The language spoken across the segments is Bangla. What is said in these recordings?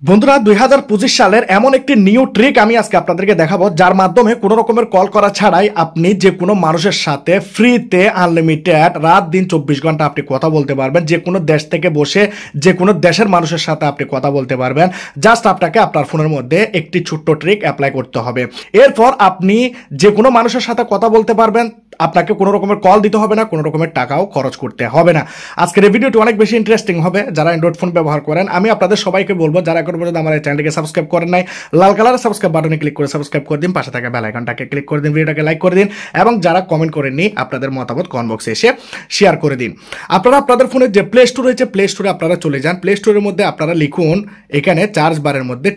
বন্ধুরা 2025 সালের এমন একটি নিউ ট্রিক আমি আজকে আপনাদেরকে দেখাবো, যার মাধ্যমে কোনো রকমের কল করা ছাড়াই আপনি যে কোনো মানুষের সাথে ফ্রিতে আনলিমিটেড রাত দিন 24 ঘন্টা আপনি কথা বলতে পারবেন। যে কোনো দেশ থেকে বসে যে কোনো দেশের মানুষের সাথে আপনি কথা বলতে পারবেন। জাস্ট আপনাকে আপনার ফোনের মধ্যে একটি ছোট্ট ট্রিক অ্যাপ্লাই করতে হবে। এরপর আপনি যে কোনো মানুষের সাথে কথা বলতে পারবেন, আপনাকে কোনো রকমের কল দিতে হবে না, কোনো রকমের টাকাও খরচ করতে হবে না। আজকের এই ভিডিওটি অনেক বেশি ইন্টারেস্টিং হবে যারা অ্যান্ড্রয়েড ফোন ব্যবহার করেন। আমি আপনাদের সবাইকে বলবো, যারা এখন পর্যন্ত আমার এই চ্যানেলটিকে সাবস্ক্রাইব করেন নাই, লাল কালারের সাবস্ক্রাইব বাটনে ক্লিক করে সাবস্ক্রাইব করে দিন, পাশে থাকা বেল আইকনটাকে ক্লিক করে দিন, ভিডিওটাকে লাইক করে দিন এবং যারা কমেন্ট করেননি আপনাদের মতামত কমেন্ট বক্সে এসে শেয়ার করে দিন। আপনারা আপনাদের ফোনের যে প্লে স্টোর রয়েছে, প্লে স্টোরে আপনারা চলে যান। প্লে স্টোরের মধ্যে আপনারা লিখুন এখানে চার্জ বারের মধ্যে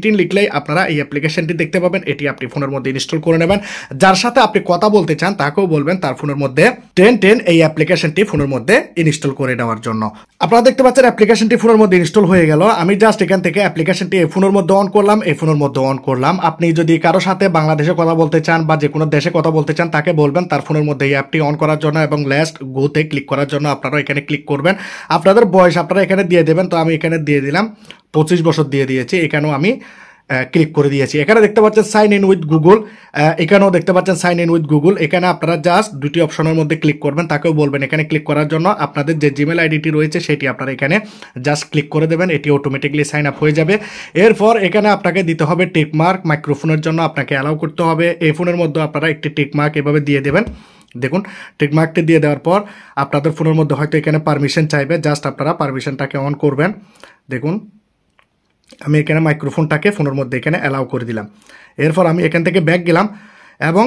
টিন লিখলেই আপনারা এই অ্যাপ্লিকেশনটি দেখতে পাবেন। এটি আপনি ফোনের মধ্যে ইনস্টল করে নেবেন। যার সাথে আপনি কথা বলতে চান তাকেও বলবেন তার ফোনের মধ্যে টেন এই অ্যাপ্লিকেশনটি ফোনের মধ্যে ইনস্টল করে নেওয়ার জন্য। আপনারা দেখতে পাচ্ছেন অ্যাপ্লিকেশনটি ফোনের মধ্যে ইনস্টল হয়ে গেল। আমি জাস্ট এখান থেকে অ্যাপ্লিকেশনটি এই ফোনের মধ্যে অন করলাম, এই ফোনের মধ্যে অন করলাম। আপনি যদি কারো সাথে বাংলাদেশে কথা বলতে চান বা যে কোনো দেশে কথা বলতে চান তাকে বলবেন তার ফোনের মধ্যে এই অ্যাপটি অন করার জন্য এবং লাস্ট গোতে ক্লিক করার জন্য আপনারা এখানে ক্লিক করবেন। আপনাদের বয়স আপনারা এখানে দিয়ে দেবেন। তো আমি এখানে দিয়ে দিলাম 25 বছর দিয়ে দিয়েছি। এখানেও আমি ক্লিক করে দিয়েছি। এখানে দেখতে পাচ্ছেন সাইন ইন উইথ গুগল, এখানেও দেখতে পাচ্ছেন সাইন ইন উইথ গুগল। এখানে আপনারা জাস্ট দুটি অপশনের মধ্যে ক্লিক করবেন, তাকেও বলবেন এখানে ক্লিক করার জন্য। আপনাদের যে জিমেল আইডিটি রয়েছে সেটি আপনারা এখানে জাস্ট ক্লিক করে দেবেন, এটি অটোমেটিকলি সাইন আপ হয়ে যাবে। এরপর এখানে আপনাকে দিতে হবে টিকমার্ক, মাইক্রোফোনের জন্য আপনাকে অ্যালাউ করতে হবে। এই ফোনের মধ্যে আপনারা একটি টিকমার্ক এভাবে দিয়ে দেবেন। দেখুন টিকমার্কটি দিয়ে দেওয়ার পর আপনাদের ফোনের মধ্যে হয়তো এখানে পারমিশন চাইবে, জাস্ট আপনারা পারমিশনটাকে অন করবেন। দেখুন আমি এখানে মাইক্রোফোনটাকে ফোনের মধ্যে এখানে অ্যালাউ করে দিলাম। এরপর আমি এখান থেকে ব্যাক গেলাম এবং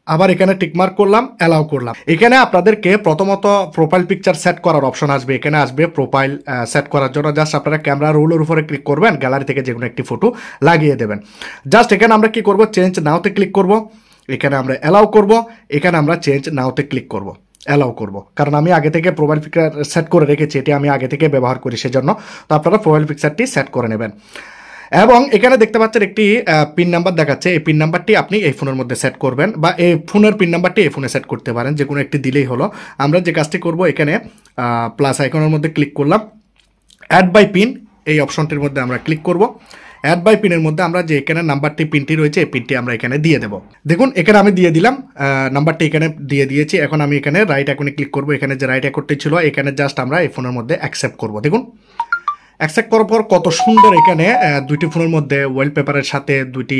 আবার এখানে টিকমার্ক করলাম, অ্যালাউ করলাম। এখানে আপনাদেরকে প্রথমত প্রোফাইল পিকচার সেট করার অপশন আসবে। এখানে আসবে প্রোফাইল সেট করার জন্য জাস্ট আপনারা ক্যামেরা রোলের উপরে ক্লিক করবেন, গ্যালারি থেকে যে কোনো একটি ফটো লাগিয়ে দেবেন। জাস্ট এখানে আমরা কি করব, চেঞ্জ নাওতে ক্লিক করব। এখানে আমরা অ্যালাউ করব, এখানে আমরা চেঞ্জ নাওতে ক্লিক করব, অ্যালাউ করব। কারণ আমি আগে থেকে প্রোফাইল পিকচার সেট করে রেখেছি, এটি আমি আগে থেকে ব্যবহার করি সেজন্য। তো আপনারা প্রোফাইল পিকচারটি সেট করে নেবেন এবং এখানে দেখতে পাচ্ছেন একটি পিন নাম্বার দেখাচ্ছে। এই পিন নাম্বারটি আপনি এই ফোনের মধ্যে সেট করবেন বা এই ফোনের পিন নাম্বারটি এই ফোনে সেট করতে পারেন, যে কোনো একটি দিলেই হলো। আমরা যে কাজটি করব, এখানে প্লাস আইকনের মধ্যে ক্লিক করলাম, অ্যাড বাই পিন এই অপশনটির মধ্যে আমরা ক্লিক করব। অ্যাড বাই পিনের মধ্যে আমরা যে এখানে নাম্বারটি পিনটি রয়েছে এই পিনটি আমরা এখানে দিয়ে দেবো। দেখুন এখানে আমি দিয়ে দিলাম, নাম্বারটি এখানে দিয়ে দিয়েছি। এখন আমি এখানে রাইট আইকনে ক্লিক করব। এখানে যে রাইট আইকনটি ছিল এখানে জাস্ট আমরা এই ফোনের মধ্যে অ্যাকসেপ্ট করব। দেখুন অ্যাকসেপ্ট করার পর কত সুন্দর এখানে দুইটি ফোনের মধ্যে ওয়ালপেপারের সাথে দুইটি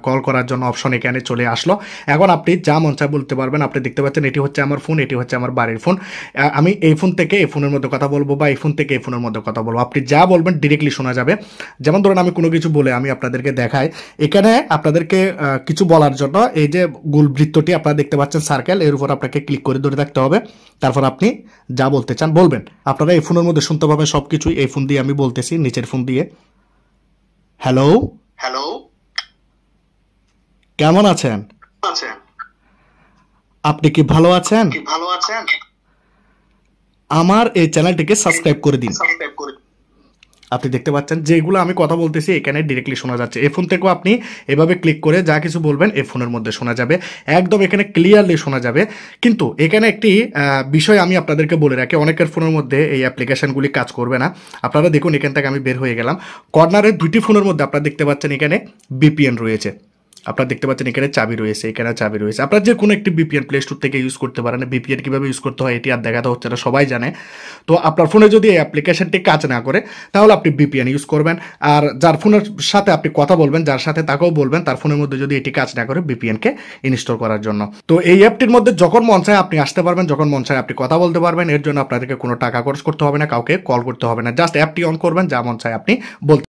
কল করার জন্য অপশন এখানে চলে আসলো। এখন আপনি যা মন চায় বলতে পারবেন। আপনি দেখতে পাচ্ছেন এটি হচ্ছে আমার ফোন, এটি হচ্ছে আমার বাড়ির ফোন। আমি এই ফোন থেকে এই ফোনের মধ্যে কথা বলবো বা এই ফোন থেকে এই ফোনের মধ্যে কথা বলবো। আপনি যা বলবেন ডিরেক্টলি শোনা যাবে। যেমন ধরুন আমি কোনো কিছু বলে আমি আপনাদেরকে দেখাই, এখানে আপনাদেরকে কিছু বলার জন্য এই যে গোল বৃত্তটি আপনারা দেখতে পাচ্ছেন সার্কেল, এর উপর আপনাকে ক্লিক করে ধরে রাখতে হবে। তারপর আপনি যা বলতে চান বলবেন। আপনারা এই ফোনের মধ্যে শুনতে পাবেন সব কিছুই। এই ফোন দিয়ে আমি বলতেছি, নিচের ফোন দিয়ে। হ্যালো হ্যালো, কেমন আছেন? আপনি কি ভালো আছেন? আমার এই চ্যানেলটিকে সাবস্ক্রাইব করে দিন। আপনি দেখতে পাচ্ছেন যেগুলো আমি কথা বলতেছি এখানে ডিরেক্টলি শোনা যাচ্ছে। এই ফোন থেকেও আপনি এভাবে ক্লিক করে যা কিছু বলবেন এই ফোনের মধ্যে শোনা যাবে, একদম এখানে ক্লিয়ারলি শোনা যাবে। কিন্তু এখানে একটি বিষয় আমি আপনাদেরকে বলে রাখি, অনেকের ফোনের মধ্যে এই অ্যাপ্লিকেশনগুলি কাজ করবে না। আপনারা দেখুন এখান থেকে আমি বের হয়ে গেলাম। কর্নারের দুইটি ফোনের মধ্যে আপনারা দেখতে পাচ্ছেন এখানে বিপিএন রয়েছে। আপনারা দেখতে পাচ্ছেন এখানে চাবি রয়েছে, এখানে চাবি রয়েছে। আপনারা যে কোনো একটি বিপিএন প্লে স্টোর থেকে ইউজ করতে পারেন। বিপিএন কীভাবে ইউজ করতে হয় এটি আর দেখাতে হচ্ছে না, সবাই জানে। তো আপনার ফোনে যদি এই অ্যাপ্লিকেশনটি কাজ না করে তাহলে আপনি বিপিএন ইউজ করবেন। আর যার ফোনের সাথে আপনি কথা বলবেন, যার সাথে তাকেও বলবেন তার ফোনের মধ্যে যদি এটি কাজ না করে বিপিএনকে ইনস্টল করার জন্য। তো এই অ্যাপটির মধ্যে যখন মন চায় আপনি আসতে পারবেন, যখন মন চায় আপনি কথা বলতে পারবেন। এর জন্য আপনাদেরকে কোনো টাকা খরচ করতে হবে না, কাউকে কল করতে হবে না। জাস্ট অ্যাপটি অন করবেন, যা মন চায় আপনি বলতে